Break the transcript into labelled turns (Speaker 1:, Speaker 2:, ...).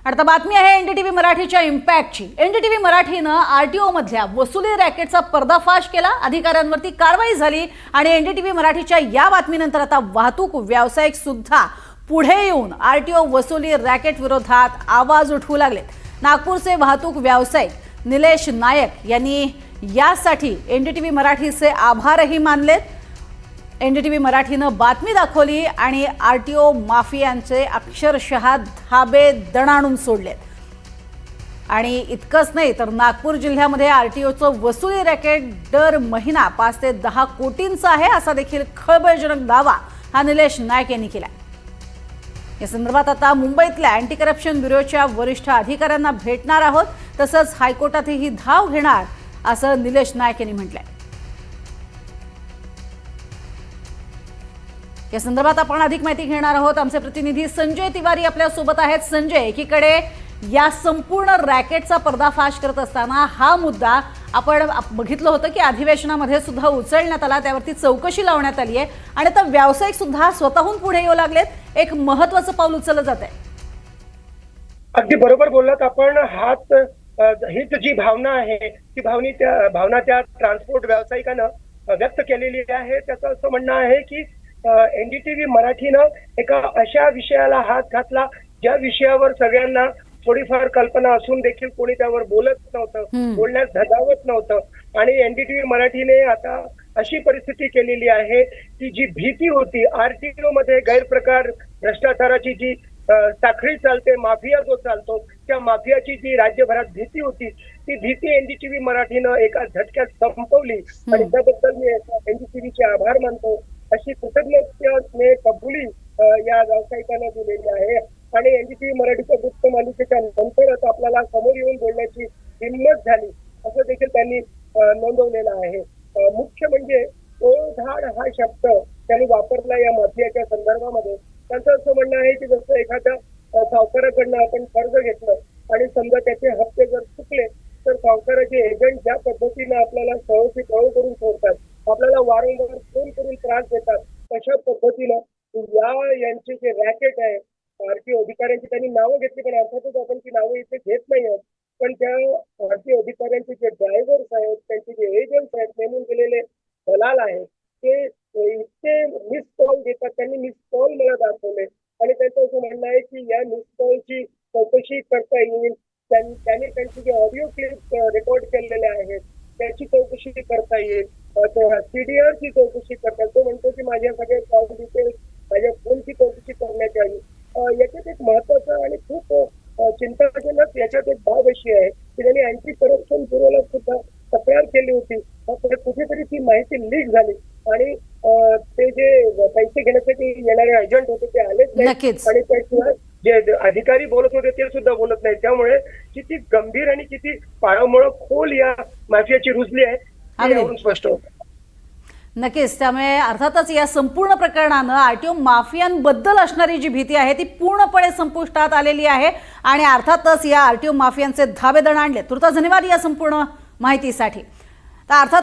Speaker 1: आता बातमी आहे एनडीटीव्ही मराठीच्या इम्पॅक्टची। एनडीटीव्ही मराठीनं आरटीओ मधल्या वसुली रॅकेटचा पर्दाफाश केला, अधिकाऱ्यांवरती कारवाई झाली आणि एनडीटीव्ही मराठीच्या या बातमीनंतर आता वाहतूक व्यावसायिक सुद्धा पुढे येऊन आरटीओ वसुली रॅकेट विरोधात आवाज उठवू लागले। नागपूरचे वाहतूक व्यावसायिक निलेश नायक यांनी यासाठी एनडीटीव्ही मराठीचे आभारही मानलेत। एनडीटीव्ही मराठीनं बातमी दाखवली आणि आरटीओ माफियांचे अक्षरशः धाबे दणाणून सोडलेत। आणि इतकंच नाही तर नागपूर जिल्ह्यामध्ये आरटीओचं वसुली रॅकेट दर महिना 5 ते 10 कोटींचा आहे, असा देखील खळबळजनक दावा हा निलेश नायक यांनी केला। या संदर्भात आता मुंबईतल्या अँटी करप्शन ब्युरोच्या वरिष्ठ अधिकाऱ्यांना भेटणार आहोत, तसंच हायकोर्टातही धाव घेणार असं निलेश नायक यांनी म्हटलंय। या संदर्भात आपण अधिक माहिती घेणार आहोत। आमचे प्रतिनिधी संजय तिवारी आपल्या सोबत आहेत। संजय, एकीकडे या संपूर्ण रॅकेटचा पर्दाफाश करत असताना हा मुद्दा आपण बघितलं होतं की अधिवेशनामध्ये सुद्धा उचलण्यात आला, त्यावरती चौकशी लावण्यात आली आहे आणि आता व्यावसायिक सुद्धा स्वतःहून पुढे येऊ लागलेत। एक महत्त्वाचं पाऊल उचललं जात आहे।
Speaker 2: अगदी बरोबर बोललात आपण। हात हीच जी भावना आहे ती भावना त्या ट्रान्सपोर्ट व्यावसायिकांना व्यक्त केलेली आहे। त्याचं असं म्हणणं आहे की एनडीटीव्ही मराठीनं एका अशा विषयाला हात घातला ज्या विषयावर सगळ्यांना थोडीफार कल्पना असून देखील कोणी त्यावर बोलत नव्हतं, बोलण्यास धजावत नव्हतं। आणि एनडीटीव्ही मराठीने आता अशी परिस्थिती केलेली आहे की जी भीती होती आरटीओ मध्ये गैरप्रकार, भ्रष्टाचाराची जी साखळी चालते, माफिया जो चालतो, त्या माफियाची जी राज्यभरात भीती होती ती भीती एनडीटीव्ही मराठीनं एका झटक्यात संपवली आणि त्याबद्दल मी एनडीटीव्हीचे आभार मानतो। अशी कृतज्ञतेने कबुली या व्यावसायिकांना दिलेली आहे आणि एनडीटीव्ही मराठीच्या वृत्त मालिकेच्या नंतरच आपल्याला समोर येऊन बोलण्याची हिंमत झाली असं देखील त्यांनी नोंदवलेलं आहे। मुख्य म्हणजे टोळधाड हा शब्द त्यांनी वापरला या माफियाच्या संदर्भामध्ये। त्यांचं असं म्हणणं आहे की जसं एखाद्या सावकाराकडनं आपण कर्ज घेतलं आणि समजा त्याचे हप्ते जर चुकले तर सावकाराचे एजंट ज्या पद्धतीने आपल्याला सहशी पळू करून सोडतात, आपल्याला वारंवार फोन करून त्रास देतात, तशा पद्धतीनं यांचे जे रॅकेट आहे आरटीओ अधिकाऱ्यांची त्यांनी नावं घेतली, पण अर्थातच आपण ती नावं इथे घेत नाही आहोत, पण त्या आरटीओ अधिकाऱ्यांचे जे ड्रायव्हर्स आहेत, त्यांचे जे एजंट्स आहेत, नेमून गेलेले दलाल आहेत, ते इतके मिस कॉल देतात। त्यांनी मिस कॉल मला दाखवले आणि त्यांचं असं म्हणणं आहे की या मिस कॉलची चौकशी करता येईल। त्यांनी त्यांचे जे ऑडिओ क्लिप रेकॉर्ड केलेले आहेत त्याची चौकशी करता येईल, सीडीआरची चौकशी करतात। तो म्हणतो की माझ्या सगळ्या कॉल डिटेल्स, माझ्या फोनची चौकशी करण्यात यावी। याच्यात एक महत्वाचं आणि खूप चिंताजनक याच्यात एक बाब अशी आहे की त्यांनी अँटी करप्शन ब्युरोला सुद्धा तक्रार केली होती, कुठेतरी ती माहिती लीक झाली आणि ते जे पैसे घेण्यासाठी येणारे एजंट होते ते आलेच नाही आणि त्याशिवाय जे अधिकारी बोलत होते ते सुद्धा बोलत नाही। त्यामुळे किती गंभीर आणि किती पाळमुळं खोल या माफियाची रुजली आहे यावरून स्पष्ट होतं।
Speaker 1: नक्कीच, त्यामुळे अर्थातच या संपूर्ण प्रकरणानं आरटीओ माफियांबद्दल असणारी जी भीती आहे ती पूर्णपणे संपुष्टात आलेली आहे आणि अर्थातच या आरटीओ माफियांचे धाबे दणाणले। तुर्तास धन्यवाद या संपूर्ण माहितीसाठी। तर अर्थात